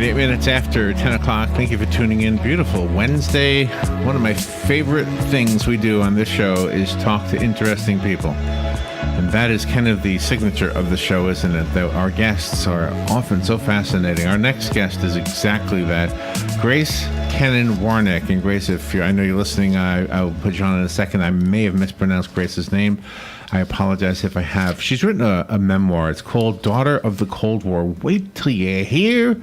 right, 8 minutes after 10 o'clock. Thank you for tuning in. Beautiful Wednesday. One of my favorite things we do on this show is talk to interesting people. And that is kind of the signature of the show, isn't it? That our guests are often so fascinating. Our next guest is exactly that. Grace Kennan Warnecke. And Grace, I know you're listening, I'll put you on in a second. I may have mispronounced Grace's name. I apologize if I have. She's written a memoir. It's called Daughter of the Cold War. Wait till you hear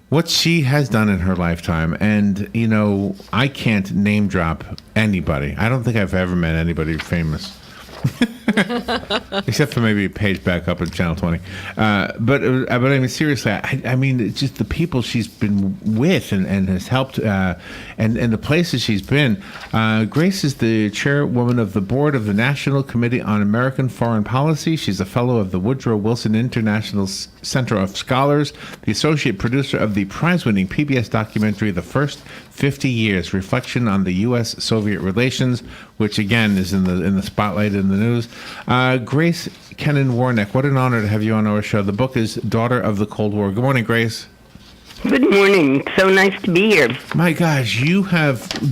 what she has done in her lifetime. And, you know, I can't name drop anybody. I don't think I've ever met anybody famous. Except for maybe a page back up at Channel 20. But I mean, seriously, I mean, it's just the people she's been with and has helped and the places she's been. Grace is the chairwoman of the board of the National Committee on American Foreign Policy. She's a fellow of the Woodrow Wilson International Center of Scholars, the associate producer of the prize-winning PBS documentary, The First 50 Years, Reflection on the U.S.-Soviet Relations, which, again, is in the spotlight in the news. Grace Kennan Warnecke, what an honor to have you on our show. The book is Daughter of the Cold War. Good morning, Grace. Good morning. So nice to be here. My gosh, do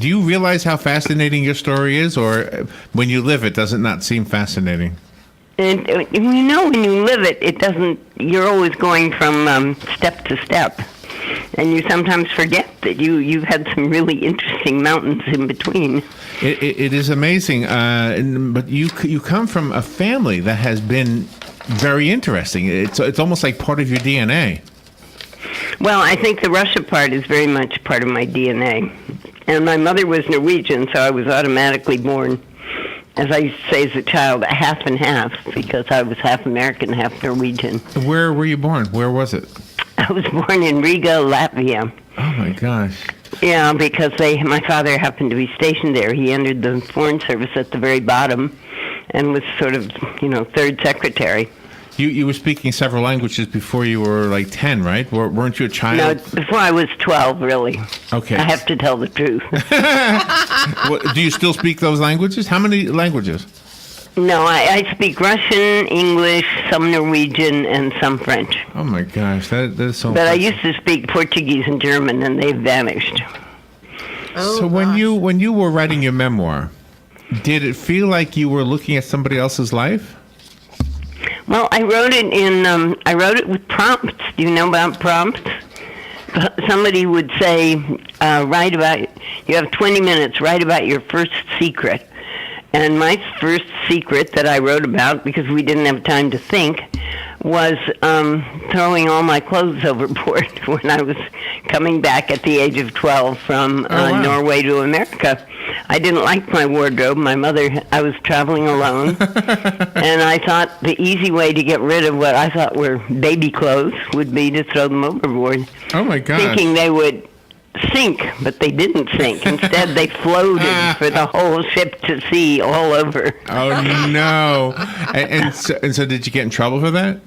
you realize how fascinating your story is? Or when you live it, does it not seem fascinating? And you know, when you live it, it doesn't, you're always going from step to step. And you sometimes forget that you've had some really interesting mountains in between. It is amazing. But you come from a family that has been very interesting. It's almost like part of your DNA. Well, I think the Russia part is very much part of my DNA. And my mother was Norwegian, so I was automatically born, as I used to say as a child, half and half, because I was half American, half Norwegian. Where were you born? Where was it? I was born in Riga, Latvia. Oh, my gosh. Yeah, because my father happened to be stationed there. He entered the Foreign Service at the very bottom and was sort of, third secretary. You were speaking several languages before you were like 10, right? Weren't you a child? No, before I was 12, really. Okay. I have to tell the truth. Do you still speak those languages? How many languages? No, I speak Russian, English, some Norwegian, and some French. Oh, my gosh. That is so But I used to speak Portuguese and German, and they've vanished. Oh, so when you were writing your memoir, did it feel like you were looking at somebody else's life? Well, I wrote it with prompts. Do you know about prompts? Somebody would say, you have 20 minutes, write about your first secret. And my first secret that I wrote about, because we didn't have time to think, was throwing all my clothes overboard when I was coming back at the age of 12 from Norway to America. I didn't like my wardrobe. I was traveling alone, and I thought the easy way to get rid of what I thought were baby clothes would be to throw them overboard. Oh, my God. Thinking they would sink, but they didn't sink. Instead, they floated for the whole ship to see all over. Oh, no. And so did you get in trouble for that?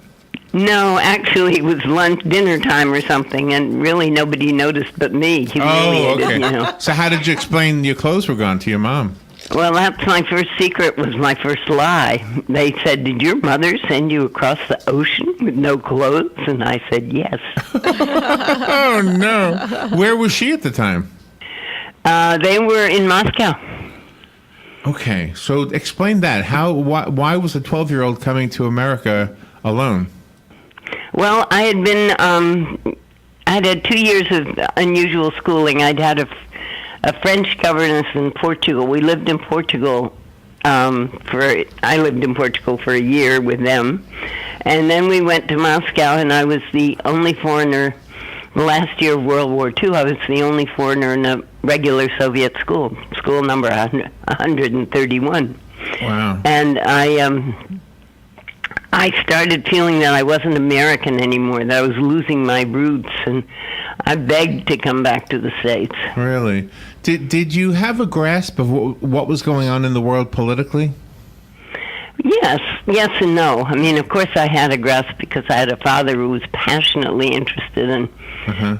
No, actually, it was dinner time or something, and really nobody noticed but me. Humiliated, okay. So how did you explain your clothes were gone to your mom? Well, that's my first secret, was my first lie. They said, "Did your mother send you across the ocean with no clothes?" And I said, "Yes." Oh, no. Where was she at the time? They were in Moscow. Okay, so explain that. Why was a 12-year-old coming to America alone? Well, I had had 2 years of unusual schooling. I'd had a French governess in Portugal. We lived in Portugal I lived in Portugal for a year with them. And then we went to Moscow, and I was the only foreigner. The last year of World War II, I was the only foreigner in a regular Soviet school number 131. Wow. And I started feeling that I wasn't American anymore, that I was losing my roots, and I begged to come back to the States. Really? Did you have a grasp of what was going on in the world politically? Yes and no. I mean, of course I had a grasp because I had a father who was passionately interested in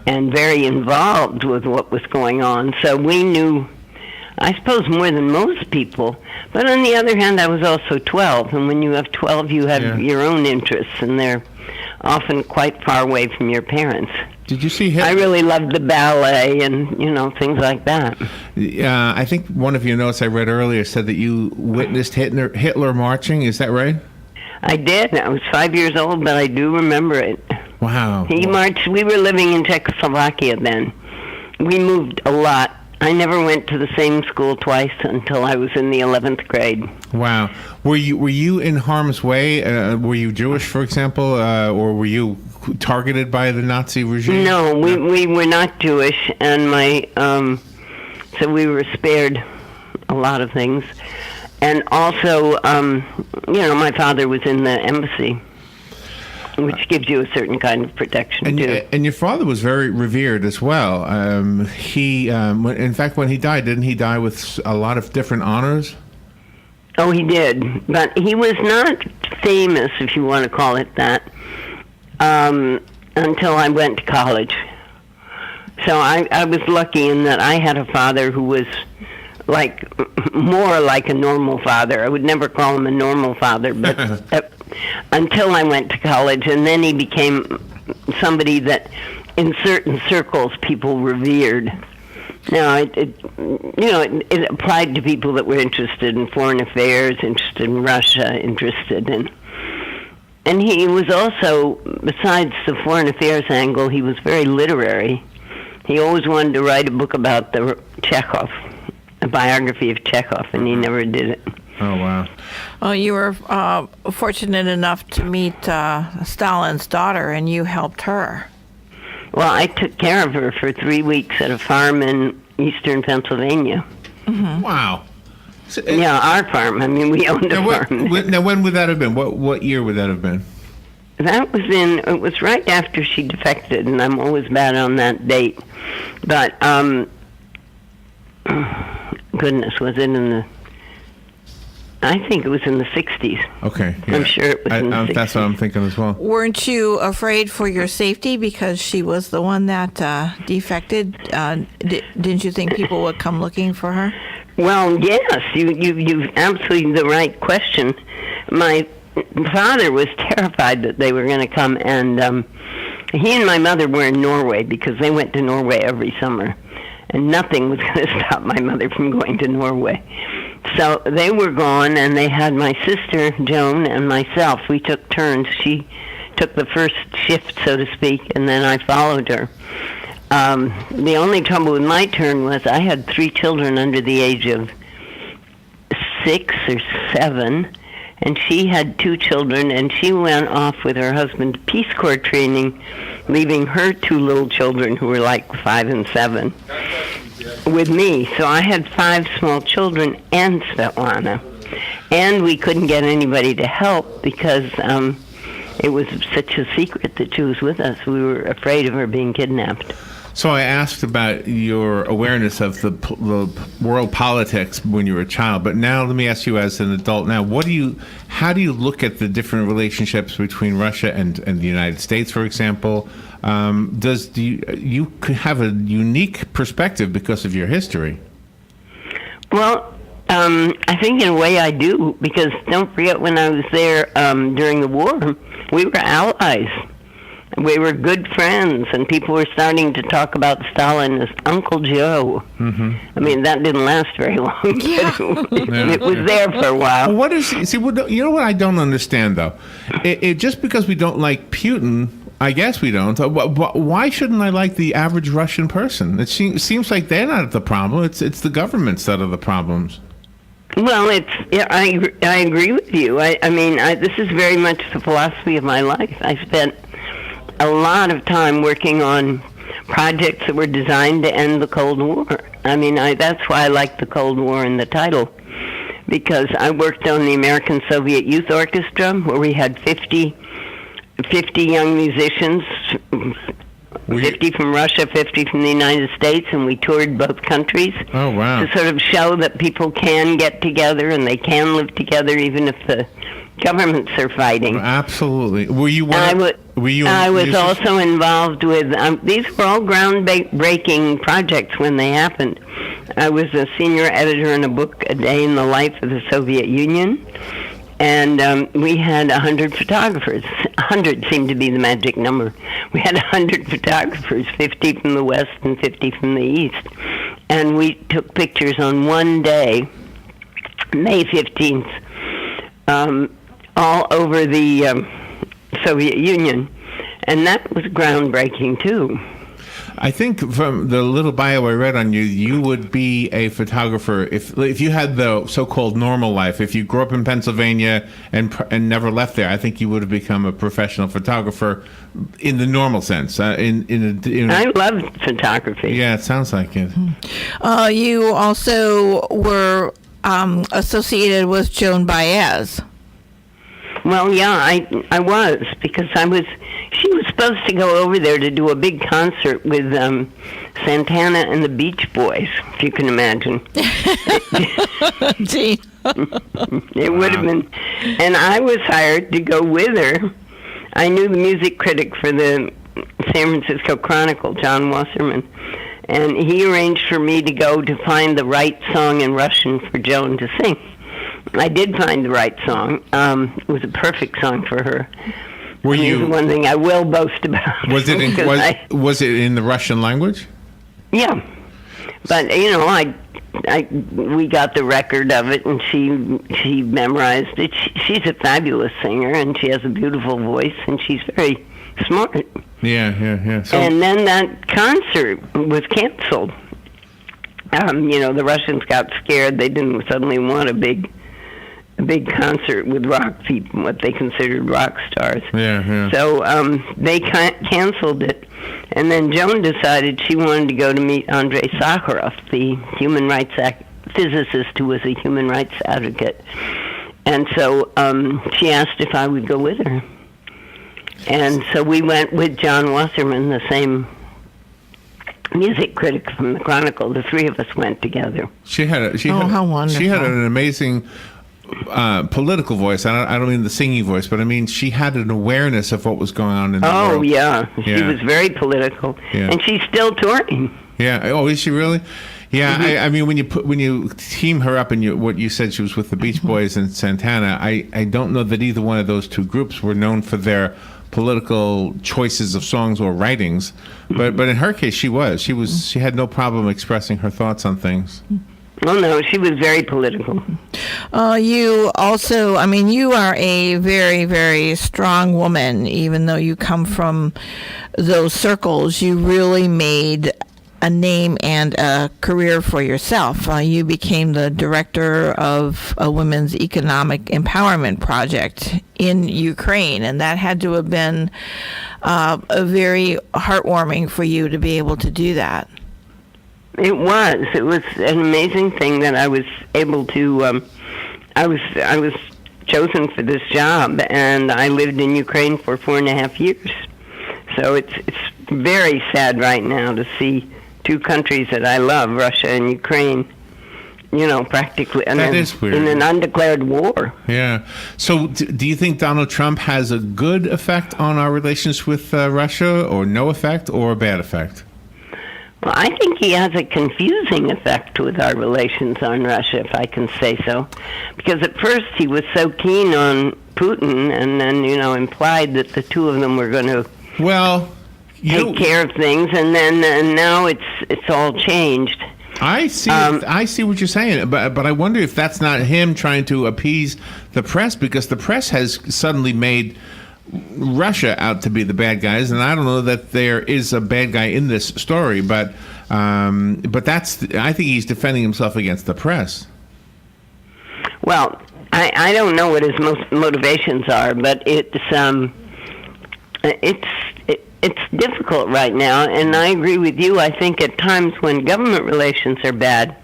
and very involved with what was going on. So we knew, I suppose, more than most people. But on the other hand, I was also 12. And when you have 12, you have your own interests, and they're often quite far away from your parents. Did you see I Hitler? really loved the ballet and, things like that. I think one of your notes I read earlier said that you witnessed Hitler marching. Is that right? I did. I was 5 years old, but I do remember it. Wow. He marched. We were living in Czechoslovakia then. We moved a lot. I never went to the same school twice until I was in the 11th grade. Wow. Were you in harm's way? Were you Jewish, for example, or were you targeted by the Nazi regime? No, we were not Jewish, and so we were spared a lot of things. And also, my father was in the embassy, which gives you a certain kind of protection, too. And your father was very revered as well. In fact, when he died, didn't he die with a lot of different honors? Oh, he did. But he was not famous, if you want to call it that, until I went to college. So I was lucky in that I had a father who was more like a normal father. I would never call him a normal father, but until I went to college, and then he became somebody that in certain circles people revered. Now, it applied to people that were interested in foreign affairs, interested in Russia, and he was also, besides the foreign affairs angle, he was very literary. He always wanted to write a book about Chekhov, a biography of Chekhov, and he never did it. Oh, wow. Well, you were fortunate enough to meet Stalin's daughter, and you helped her. Well, I took care of her for 3 weeks at a farm in eastern Pennsylvania. Mm-hmm. Wow. So, yeah, our farm. I mean, we owned a farm. Now, when would that have been? What year would that have been? It was right after she defected, and I'm always bad on that date. But, goodness, was it I think it was in the 60s. Okay. Yeah. I'm sure it was in the 60s. That's what I'm thinking as well. Weren't you afraid for your safety because she was the one that defected? Didn't you think people would come looking for her? Well, yes, you've absolutely the right question. My father was terrified that they were going to come, and he and my mother were in Norway because they went to Norway every summer, and nothing was going to stop my mother from going to Norway. So they were gone, and they had my sister, Joan, and myself. We took turns. She took the first shift, so to speak, and then I followed her. The only trouble with my turn was I had 3 children under the age of 6 or 7, and she had 2 children, and she went off with her husband to Peace Corps training, leaving her 2 little children who were like 5 and 7 with me. So I had 5 small children and Svetlana, and we couldn't get anybody to help because it was such a secret that she was with us. We were afraid of her being kidnapped. So I asked about your awareness of the world politics when you were a child, but now let me ask you as an adult now, how do you look at the different relationships between Russia and the United States, for example? You have a unique perspective because of your history? Well, I think in a way I do, because don't forget when I was there during the war, we were allies. We were good friends, and people were starting to talk about Stalin as Uncle Joe. Mm-hmm. I mean, that didn't last very long. Yeah. It was there for a while. Well, you know what I don't understand, though? Just because we don't like Putin, I guess we don't. Why shouldn't I like the average Russian person? It seems like they're not the problem. It's the governments that are the problems. Well, I agree with you. I mean, this is very much the philosophy of my life. I spent a lot of time working on projects that were designed to end the Cold War. I mean, that's why I like the Cold War in the title, because I worked on the American Soviet Youth Orchestra, where we had 50 young musicians, 50 from Russia, 50 from the United States, and we toured both countries. Oh, wow. To sort of show that people can get together and they can live together even if the governments are fighting. Absolutely. I was also involved with, these were all groundbreaking projects when they happened. I was a senior editor in a book, A Day in the Life of the Soviet Union, And we had 100 photographers. 100 seemed to be the magic number. We had 100 photographers, 50 from the west and 50 from the east. And we took pictures on one day, May 15th, all over the Soviet Union. And that was groundbreaking, too. I think from the little bio I read on you, you would be a photographer if you had the so-called normal life. If you grew up in Pennsylvania and never left there, I think you would have become a professional photographer in the normal sense. I loved photography. Yeah, it sounds like it. You also were associated with Joan Baez. Well, yeah, I was, because she was supposed to go over there to do a big concert with Santana and the Beach Boys, if you can imagine. Gee. It would have been, and I was hired to go with her. I knew the music critic for the San Francisco Chronicle, John Wasserman, and he arranged for me to go to find the right song in Russian for Joan to sing. I did find the right song. It was a perfect song for her. Were you? One thing I will boast about. Was it was it in the Russian language? Yeah, but we got the record of it, and she memorized it. She's a fabulous singer, and she has a beautiful voice, and she's very smart. Yeah. So, and then that concert was canceled. The Russians got scared. They didn't suddenly want a big concert with rock people, what they considered rock stars. Yeah. So they canceled it, and then Joan decided she wanted to go to meet Andrei Sakharov, the human rights physicist who was a human rights advocate. And so she asked if I would go with her. And so we went with John Wasserman, the same music critic from the Chronicle. The three of us went together. How wonderful. She had an amazing political voice. I don't mean the singing voice, but I mean she had an awareness of what was going on in the world. Oh, yeah. She was very political. Yeah. And she's still touring. Yeah. Oh, is she really? Yeah. Mm-hmm. I mean, when you team her up and what you said, she was with the Beach Boys and Santana, I don't know that either one of those two groups were known for their political choices of songs or writings, but in her case she had no problem expressing her thoughts on things. Oh no, she was very political. You also, you are a very, very strong woman. Even though you come from those circles, you really made a name and a career for yourself. You became the director of a women's economic empowerment project in Ukraine, and that had to have been a very heartwarming for you to be able to do that. It was. It was an amazing thing that I was able to. I was chosen for this job, and I lived in Ukraine for 4.5 years. So it's very sad right now to see two countries that I love, Russia and Ukraine, practically in an undeclared war. Yeah. So do you think Donald Trump has a good effect on our relations with Russia, or no effect, or a bad effect? Well, I think he has a confusing effect with our relations on Russia, if I can say so. Because at first he was so keen on Putin, and then, implied that the two of them were going to take care of things, and now it's all changed. I see what you're saying, but I wonder if that's not him trying to appease the press, because the press has suddenly made Russia out to be the bad guys, and I don't know that there is a bad guy in this story, but I think he's defending himself against the press. Well, I don't know what his motivations are, but it's difficult right now, and I agree with you. I think at times when government relations are bad,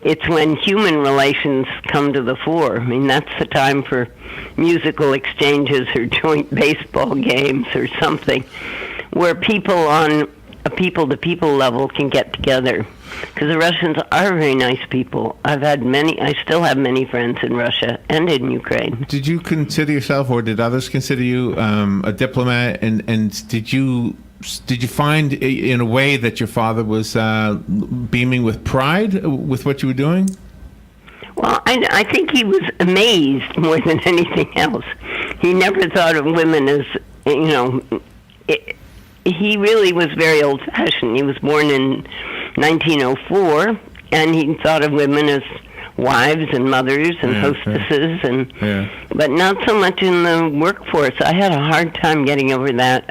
it's when human relations come to the fore. I mean, that's the time for musical exchanges or joint baseball games or something, where people on a people-to-people level can get together. Because the Russians are very nice people. I still have many friends in Russia and in Ukraine. Did you consider yourself, or did others consider you, a diplomat? And did you find in a way that your father was beaming with pride with what you were doing? Well, I think he was amazed more than anything else. He never thought of women as, he really was very old-fashioned. He was born in 1904, and he thought of women as wives and mothers and hostesses, but not so much in the workforce. I had a hard time getting over that.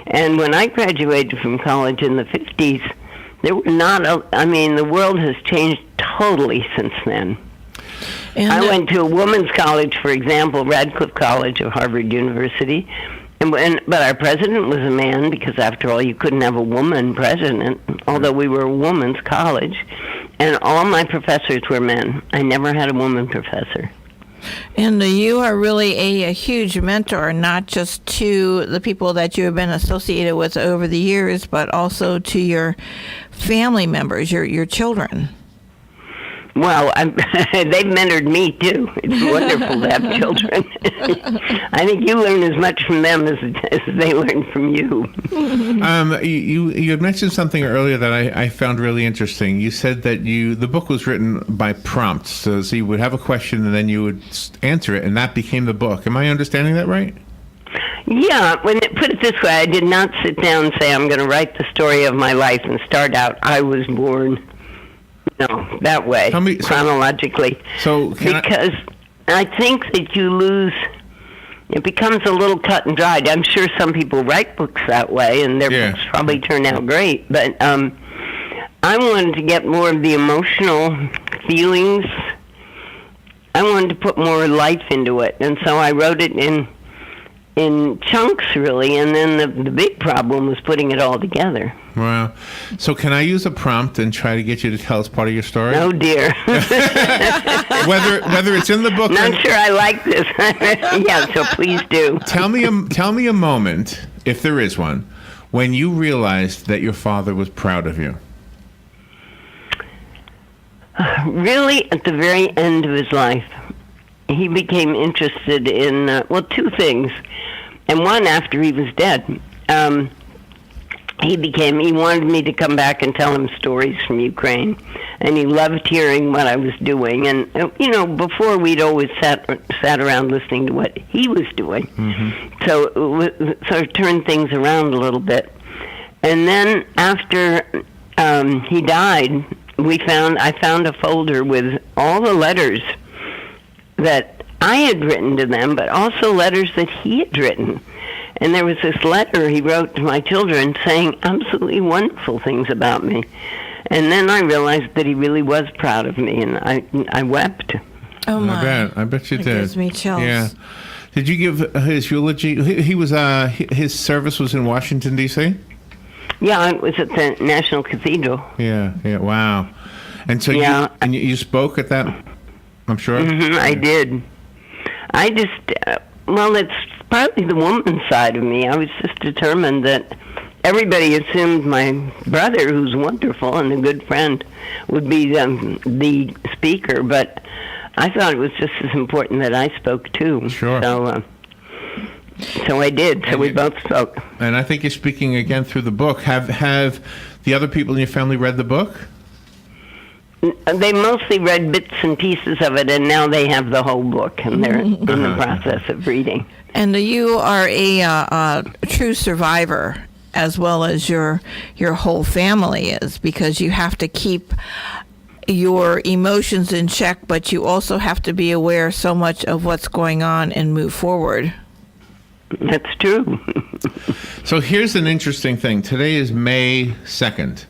And when I graduated from college in the 50s, there were not, the world has changed totally since then. And I went to a women's college, for example, Radcliffe College of Harvard University, but our president was a man, because after all, you couldn't have a woman president, although we were a women's college. And all my professors were men. I never had a woman professor. And you are really a huge mentor, not just to the people that you have been associated with over the years, but also to your family members, your children. Well, they've mentored me, too. It's wonderful to have children. I think you learn as much from them as they learn from you. You had mentioned something earlier that I found really interesting. You said that the book was written by prompts. So you would have a question and then you would answer it, and that became the book. Am I understanding that right? Yeah. Put it this way, I did not sit down and say, I'm going to write the story of my life and start out, I was born... No, that way, chronologically. Because I think that you lose, it becomes a little cut and dried. I'm sure some people write books that way, and their books probably turn out great. But I wanted to get more of the emotional feelings. I wanted to put more life into it, and so I wrote it in chunks, really, and then the big problem was putting it all together. Wow. So can I use a prompt and try to get you to tell us part of your story? Oh, dear. whether it's in the book... Not sure I like this. Yeah, so please do. Tell me a moment, if there is one, when you realized that your father was proud of you. Really, at the very end of his life, he became interested in, two things. And one, after he was dead, he wanted me to come back and tell him stories from Ukraine. And he loved hearing what I was doing. And, before we'd always sat around listening to what he was doing. Mm-hmm. So it sort of turned things around a little bit. And then after he died, I found a folder with all the letters that I had written to them, but also letters that he had written. And there was this letter he wrote to my children saying absolutely wonderful things about me. And then I realized that he really was proud of me, and I wept. Oh, my. I bet you did. It gives me chills. Yeah. Did you give his eulogy? He was his service was in Washington, D.C.? Yeah, it was at the National Cathedral. Yeah, wow. And so you spoke at that, I'm sure? Mm-hmm, I did. I just, it's partly the woman's side of me. I was just determined that everybody assumed my brother, who's wonderful and a good friend, would be the speaker, but I thought it was just as important that I spoke too. Sure. So I did. So we both spoke. And I think you're speaking again through the book. Have the other people in your family read the book? They mostly read bits and pieces of it, and now they have the whole book, and they're in the process of reading. And you are a true survivor, as well as your whole family is, because you have to keep your emotions in check, but you also have to be aware so much of what's going on and move forward. That's true. So here's an interesting thing. Today is May 2nd.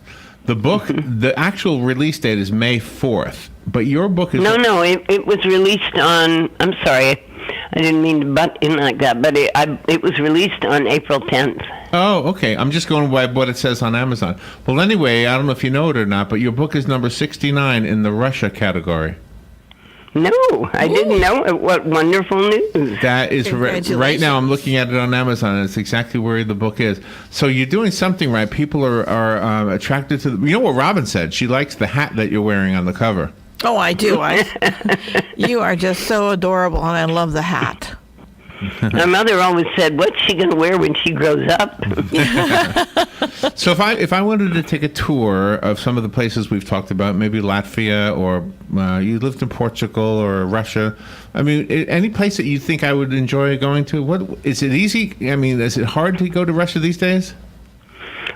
The book, the actual release date is May 4th, but your book is... No, it was released on... I'm sorry, I didn't mean to butt in like that, but it was released on April 10th. Oh, okay. I'm just going by what it says on Amazon. Well, anyway, I don't know if you know it or not, but your book is number 69 in the Russia category. No, I didn't know it. What wonderful news. That is right now. I'm looking at it on Amazon, and it's exactly where the book is. So you're doing something right. People are attracted to you know what Robin said? She likes the hat that you're wearing on the cover. Oh, I do. You are just so adorable, and I love the hat. My mother always said, "What's she going to wear when she grows up?" So if I wanted to take a tour of some of the places we've talked about, maybe Latvia, or you lived in Portugal or Russia, I mean, any place that you think I would enjoy going to, what is it easy? I mean, is it hard to go to Russia these days?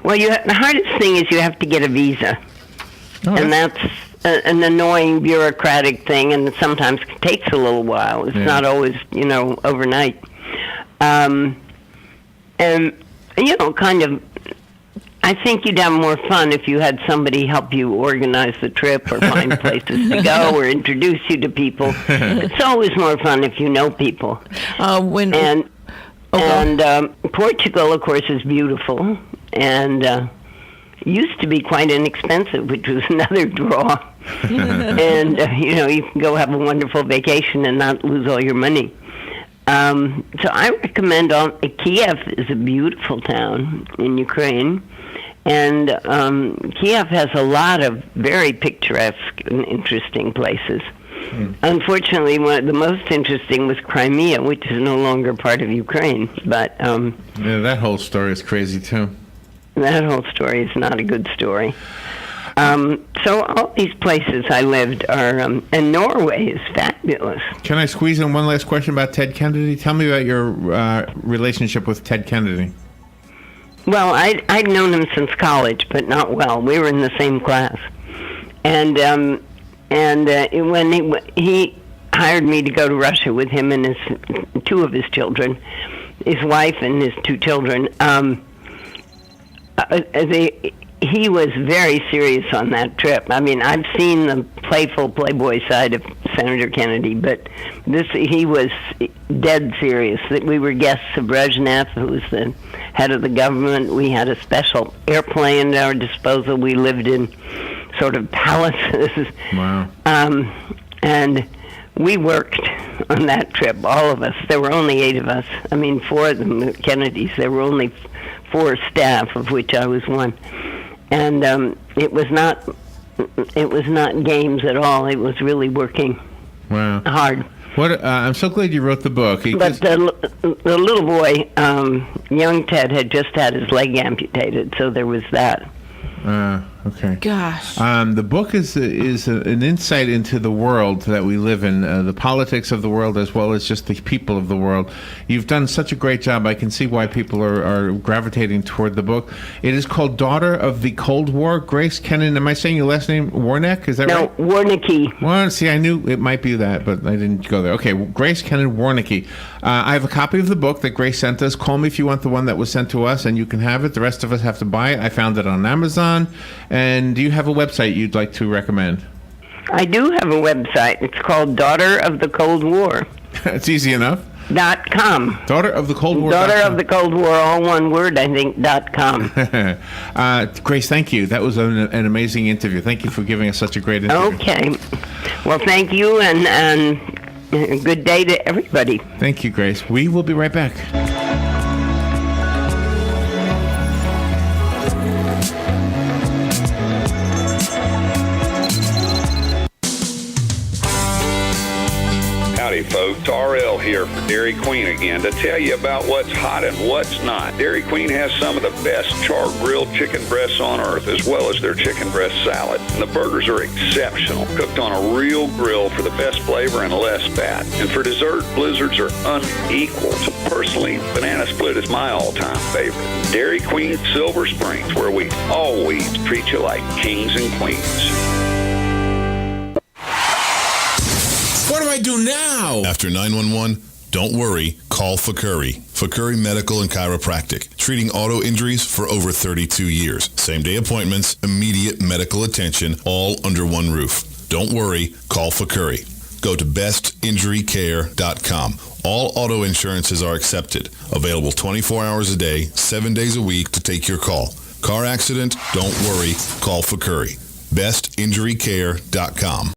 Well, the hardest thing is you have to get a visa, and that's an annoying bureaucratic thing, and it sometimes takes a little while. It's not always, overnight. And, kind of, I think you'd have more fun if you had somebody help you organize the trip or find places to go or introduce you to people. It's always more fun if you know people. Portugal, of course, is beautiful, and used to be quite inexpensive, which was another draw. And, you can go have a wonderful vacation and not lose all your money. So I recommend Kiev is a beautiful town in Ukraine. And Kiev has a lot of very picturesque and interesting places. Unfortunately, one of the most interesting was Crimea, which is no longer part of Ukraine. But that whole story is crazy, too. That whole story is not a good story. So all these places I lived are, and Norway is fabulous. Can I squeeze in one last question about Ted Kennedy? Tell me about your relationship with Ted Kennedy. Well, I'd known him since college, but not well. We were in the same class. And when he hired me to go to Russia with him and two of his children, his wife and his two children, he was very serious on that trip. I mean, I've seen the playful playboy side of Senator Kennedy, but he was dead serious. That we were guests of Brezhnev, who was the head of the government. We had a special airplane at our disposal. We lived in sort of palaces. Wow. And we worked on that trip, all of us. There were only 8 of us. I mean, 4 of them, the Kennedys. There were only 4 staff, of which I was one. And it was not games at all. It was really working hard. I'm so glad you wrote the book. But the little boy, young Ted, had just had his leg amputated, so there was that. Okay. Gosh. The book is an insight into the world that we live in, the politics of the world, as well as just the people of the world. You've done such a great job. I can see why people are gravitating toward the book. It is called Daughter of the Cold War. Grace Kennan, am I saying your last name Warnecke? Is that right? No, Warnecke. Well, see, I knew it might be that, but I didn't go there. Okay, Grace Kennan Warnecke. I have a copy of the book that Grace sent us. Call me if you want the one that was sent to us, and you can have it. The rest of us have to buy it. I found it on Amazon. And do you have a website you'd like to recommend? I do have a website. It's called Daughter of the Cold War. It's easy enough. .com. Daughter of the Cold War. Daughter of the Cold War, all one word, I think, .com. Grace, thank you. That was an amazing interview. Thank you for giving us such a great interview. Okay. Well, thank you, and good day to everybody. Thank you, Grace. We will be right back. Howdy, folks. RL here for Dairy Queen again to tell you about what's hot and what's not. Dairy Queen has some of the best char-grilled chicken breasts on earth, as well as their chicken breast salad. And the burgers are exceptional, cooked on a real grill for the best flavor and less fat. And for dessert, blizzards are unequaled. So personally, banana split is my all-time favorite. Dairy Queen Silver Springs, where we always treat you like kings and queens. What do I do now? After 911, don't worry, call Fakuri. Fakuri Medical and Chiropractic, treating auto injuries for over 32 years. Same-day appointments, immediate medical attention, all under one roof. Don't worry, call Fakuri. Go to bestinjurycare.com. All auto insurances are accepted. Available 24 hours a day, 7 days a week to take your call. Car accident? Don't worry, call Fakuri. bestinjurycare.com.